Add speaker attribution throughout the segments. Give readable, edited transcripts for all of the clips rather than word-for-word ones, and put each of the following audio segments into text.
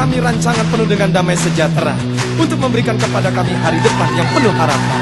Speaker 1: kami rancangan penuh dengan damai sejahtera, untuk memberikan kepada kami hari depan yang penuh harapan.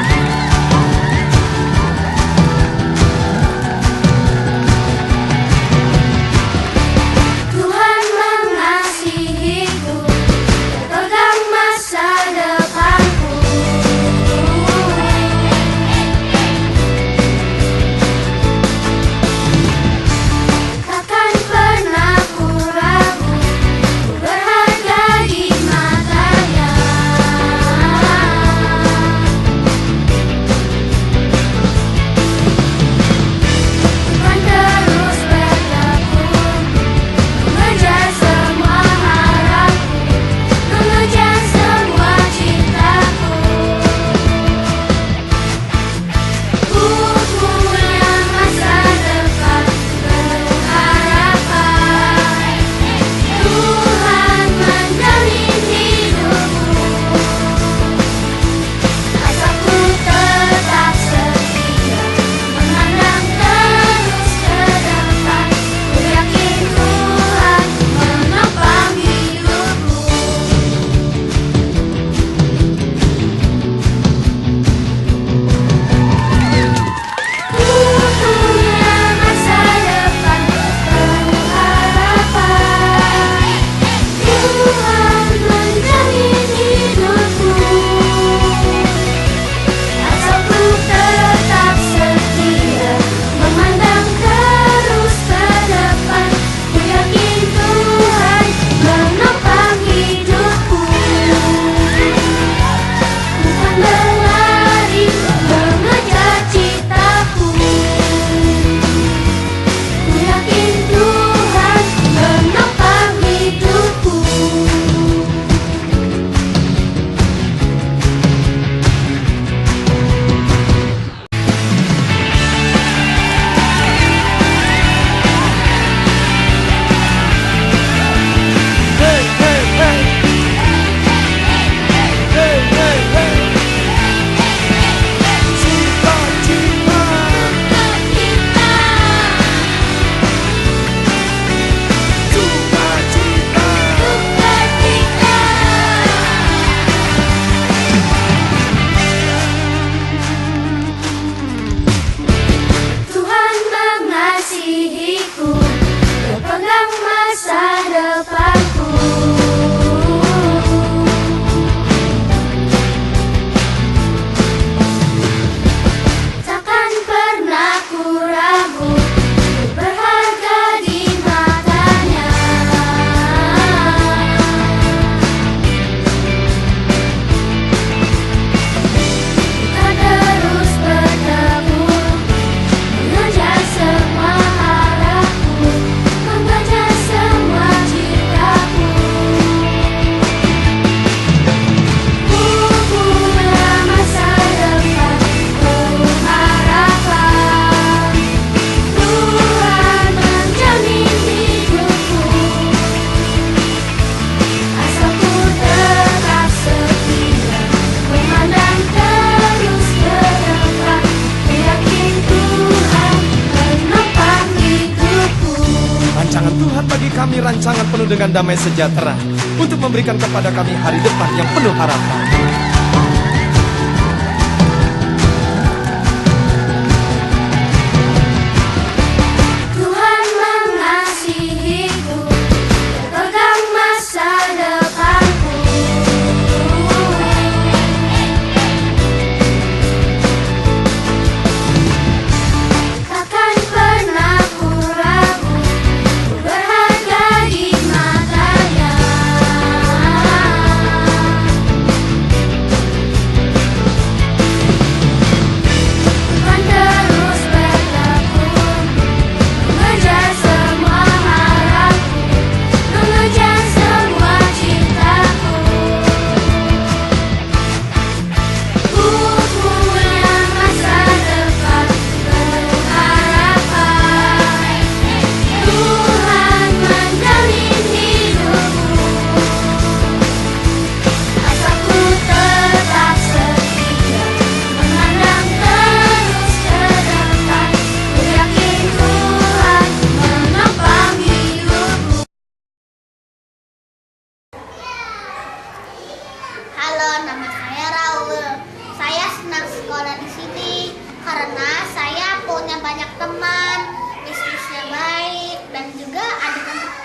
Speaker 1: Kami rancangan penuh dengan damai sejahtera, untuk memberikan kepada kami hari depan yang penuh harapan.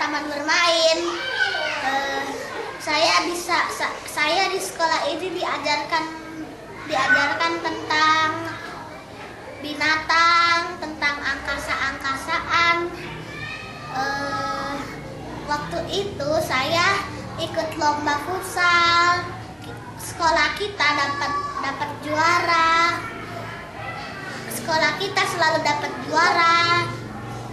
Speaker 2: taman bermain. Saya di sekolah ini diajarkan tentang binatang, tentang angkasa-angkasaan. Waktu itu saya ikut lomba futsal. Sekolah kita dapat juara. Sekolah kita selalu dapat juara.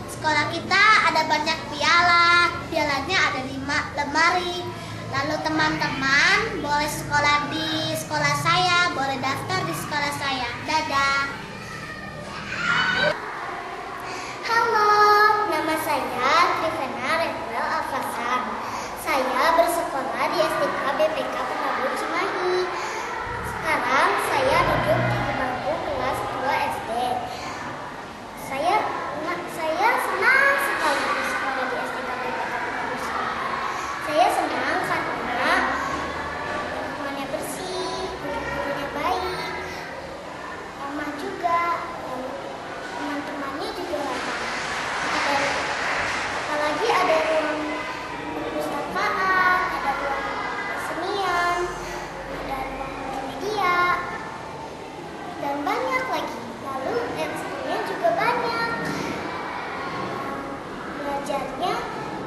Speaker 2: Sekolah kita ada banyak piala. Pialanya ada di lemari. Lalu teman-teman boleh sekolah di sekolah saya, boleh daftar di sekolah saya. Dadah.
Speaker 3: Halo, nama saya Trivena Renwel Alfasan. Saya bersekolah di SDK BPK Penabur Cimahi. Sekarang saya duduk di bangku kelas 2 SD. Saya senang sekali bersekolah di SDK BPK Penabur Cimahi. Saya senang karena lingkungannya bersih, guru-gurunya baik, ramah juga, teman-temannya juga ramah. Apalagi ada ruang perpustakaan, ada ruang kesenian, ada ruang multimedia, dan banyak lagi. Lalu ekskulnya juga banyak. Belajarnya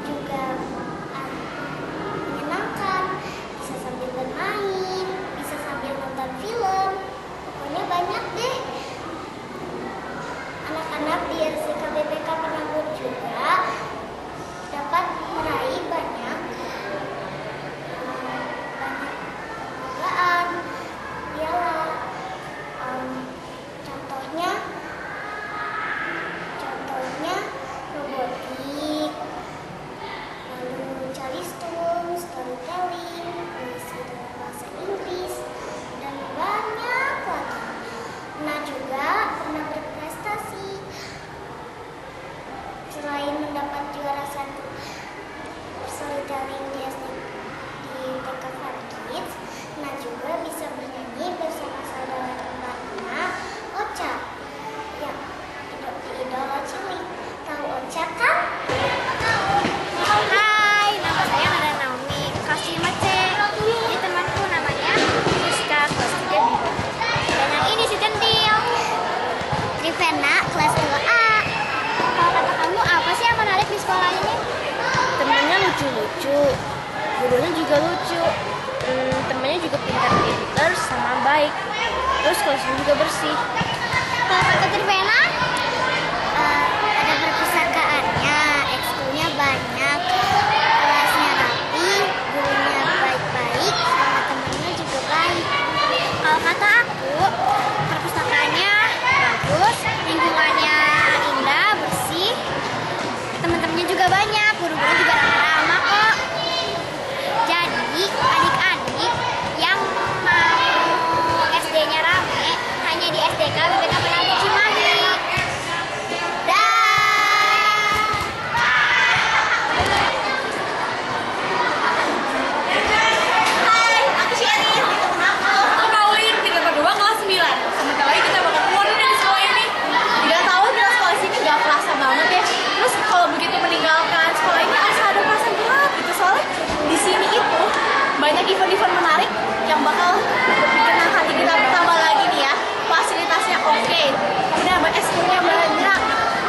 Speaker 3: juga menyenangkan, bisa sambil bermain, bisa sambil nonton film. Pokoknya banyak deh. Anak-anak di SDK BPK Penabur juga dapat meraih banyak penghargaan, piala. Contohnya robotik, lalu calistung, storytelling, puisi dalam bahasa Inggris, dan banyak lagi. Nah, juga pernah berprestasi. Selain mendapat juara 1 storytelling di TK Fun Kids, nah juga bisa bernyanyi bersama saudara kembarnya Ocha yang idola cilik. Tahu Ocha kan?
Speaker 4: Hai, nama saya Nada Naomi, kelas 5C. Ini temanku namanya Rizka, kelas 3 Bibo. Dan yang ini si Centil,
Speaker 3: Trivena, kelas 2A.
Speaker 4: kalau kata kamu apa sih yang menarik di sekolah ini?
Speaker 5: Temennya lucu-lucu, gurunya juga lucu, temennya juga pintar-pintar sama baik, terus kelasnya juga bersih.
Speaker 4: Kalau kata Trivena,
Speaker 3: Ada perpustakaannya, ekskulnya banyak, kelasnya rapi, gurunya baik-baik, sama temennya juga baik.
Speaker 4: kalau kata aku, perpustakaannya bagus, lingkungannya indah, bersih, teman-temannya juga banyak, guru-guru juga ramah-ramah kok. Jadi adik-adik yang mau SD-nya rame hanya di SDK BPK Penabur Cimahi.
Speaker 6: Aku Pauline, kita berdua kelas 9. Sebentar lagi kita bakal keluar dari sekolah ini. 3 tahun kita sekolah di sini gak kerasa banget ya. Terus kalau begitu meninggalkan sekolah ini asa ada perasaan berat gitu. Soalnya di sini itu banyak event-event menarik yang bakal berbikin hati kita. Pertama lagi nih ya, fasilitasnya oke, kemudian ekskulnya banyak,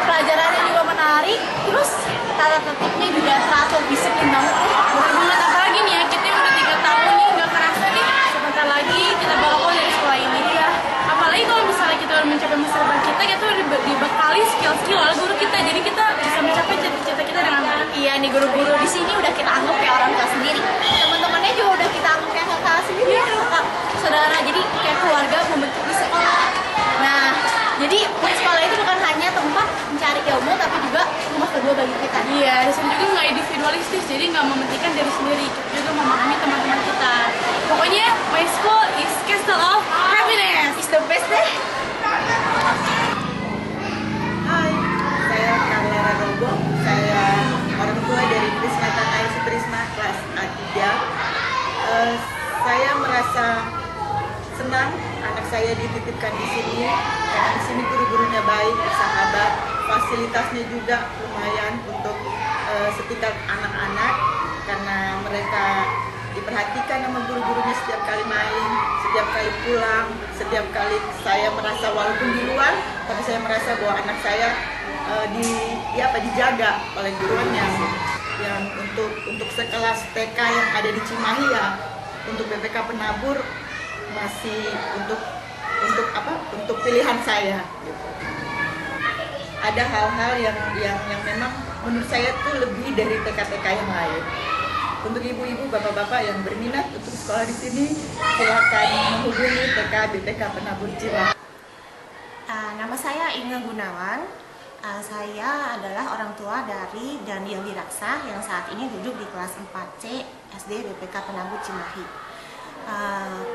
Speaker 6: pelajarannya juga menarik, terus tata tertibnya juga teratur, disiplin banget deh. Bener banget, apalagi nih ya, kita yang udah 3 tahun nih gak kerasa nih, sebentar lagi kita bakal keluar dari sekolah ini ya. Apalagi kalau misalnya kita udah mencapai masa depan kita udah dibekali skill-skill oleh guru kita, jadi kita bisa mencapai cita-cita kita dengan baik. Iya nih, guru-guru di sini udah kita anggap kayak orang tua sendiri, teman-temannya juga udah kita anggap kayak kakak sendiri, ya, kakak saudara, jadi kayak keluarga membentuk di sekolah. Nah, jadi sekolah itu bukan hanya tempat mencari ilmu, tapi juga rumah kedua bagi kita. Iya, di sini juga nggak individualistis, jadi nggak mementingkan diri sendiri, kita juga memahami teman-teman kita. Pokoknya, my school is castle of happiness. It's the best deh.
Speaker 7: Hai, saya Carla Radobo. Saya orang tua dari Prisma Tanai Sutrisma kelas A3. Saya merasa senang anak saya dititipkan di sini karena di sini guru-gurunya baik, bersahabat, fasilitasnya juga lumayan untuk setingkat anak-anak karena mereka diperhatikan sama guru-gurunya setiap kali main, setiap kali pulang, setiap kali saya merasa walaupun di luar, tapi saya merasa bahwa anak saya dijaga oleh gurunya. Yang untuk sekelas TK yang ada di Cimahi ya, untuk BPK Penabur masih untuk pilihan saya. Gitu. Ada hal-hal yang memang menurut saya tuh lebih dari TK-TK yang lain. Untuk ibu-ibu, bapak-bapak yang berminat untuk sekolah di sini, silakan menghubungi TK BPK Penabur Cimahi.
Speaker 8: Nama saya Inge Gunawan. Saya adalah orang tua dari Daniel Diraksa yang saat ini duduk di kelas 4C SD BPK Penabur Cimahi.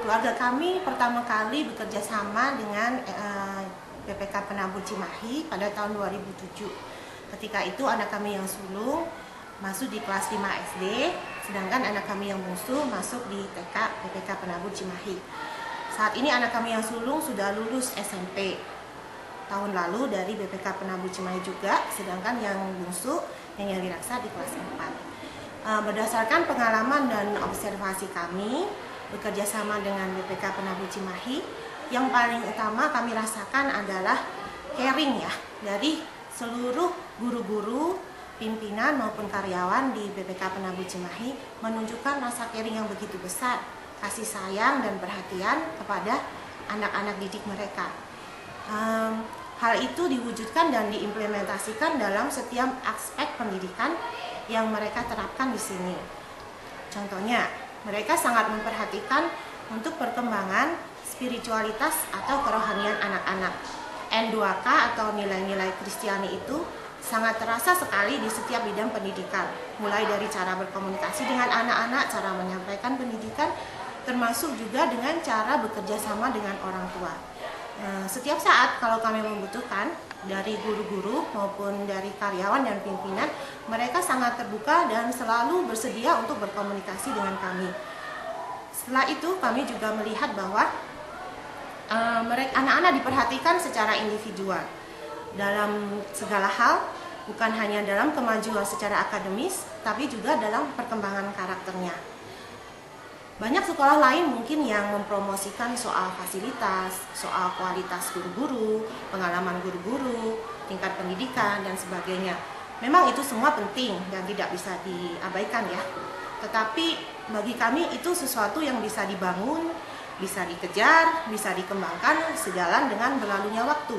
Speaker 8: Keluarga kami pertama kali bekerja sama dengan BPK Penabur Cimahi pada tahun 2007. Ketika itu anak kami yang sulung masuk di kelas 5 SD, sedangkan anak kami yang bungsu masuk di TK BPK Penabur Cimahi. Saat ini anak kami yang sulung sudah lulus SMP tahun lalu dari BPK Penabur Cimahi juga, sedangkan yang bungsu yang Diraksa di kelas 4. Berdasarkan pengalaman dan observasi kami bekerja sama dengan BPK Penabur Cimahi, yang paling utama kami rasakan adalah caring ya dari seluruh guru-guru, pimpinan maupun karyawan di BPK Penabur Cimahi menunjukkan rasa caring yang begitu besar, kasih sayang dan perhatian kepada anak-anak didik mereka. Hal itu diwujudkan dan diimplementasikan dalam setiap aspek pendidikan yang mereka terapkan di sini. Contohnya, mereka sangat memperhatikan untuk perkembangan spiritualitas atau kerohanian anak-anak. N2K atau nilai-nilai Kristiani itu sangat terasa sekali di setiap bidang pendidikan, mulai dari cara berkomunikasi dengan anak-anak, cara menyampaikan pendidikan, termasuk juga dengan cara bekerja sama dengan orang tua. Setiap saat kalau kami membutuhkan dari guru-guru maupun dari karyawan dan pimpinan, mereka sangat terbuka dan selalu bersedia untuk berkomunikasi dengan kami. Setelah itu kami juga melihat bahwa anak-anak diperhatikan secara individual dalam segala hal, bukan hanya dalam kemajuan secara akademis, tapi juga dalam perkembangan karakternya. Banyak sekolah lain mungkin yang mempromosikan soal fasilitas, soal kualitas guru-guru, pengalaman guru-guru, tingkat pendidikan, dan sebagainya. Memang itu semua penting dan tidak bisa diabaikan ya. Tetapi bagi kami itu sesuatu yang bisa dibangun, bisa dikejar, bisa dikembangkan sejalan dengan berlalunya waktu.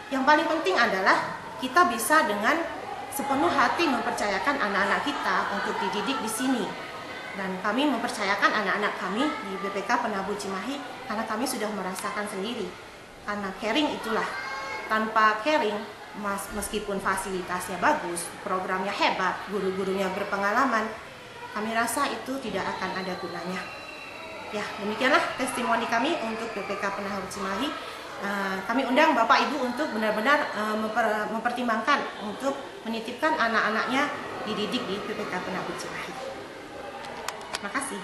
Speaker 8: Yang paling penting adalah kita bisa dengan sepenuh hati mempercayakan anak-anak kita untuk dididik di sini. Dan kami mempercayakan anak-anak kami di BPK Penabur Cimahi karena kami sudah merasakan sendiri. Karena caring itulah. Tanpa caring, meskipun fasilitasnya bagus, programnya hebat, guru-gurunya berpengalaman, kami rasa itu tidak akan ada gunanya. Ya, demikianlah testimoni kami untuk BPK Penabur Cimahi. Kami undang Bapak Ibu untuk benar-benar mempertimbangkan untuk menitipkan anak-anaknya dididik di BPK Penabur Cimahi. Terima kasih.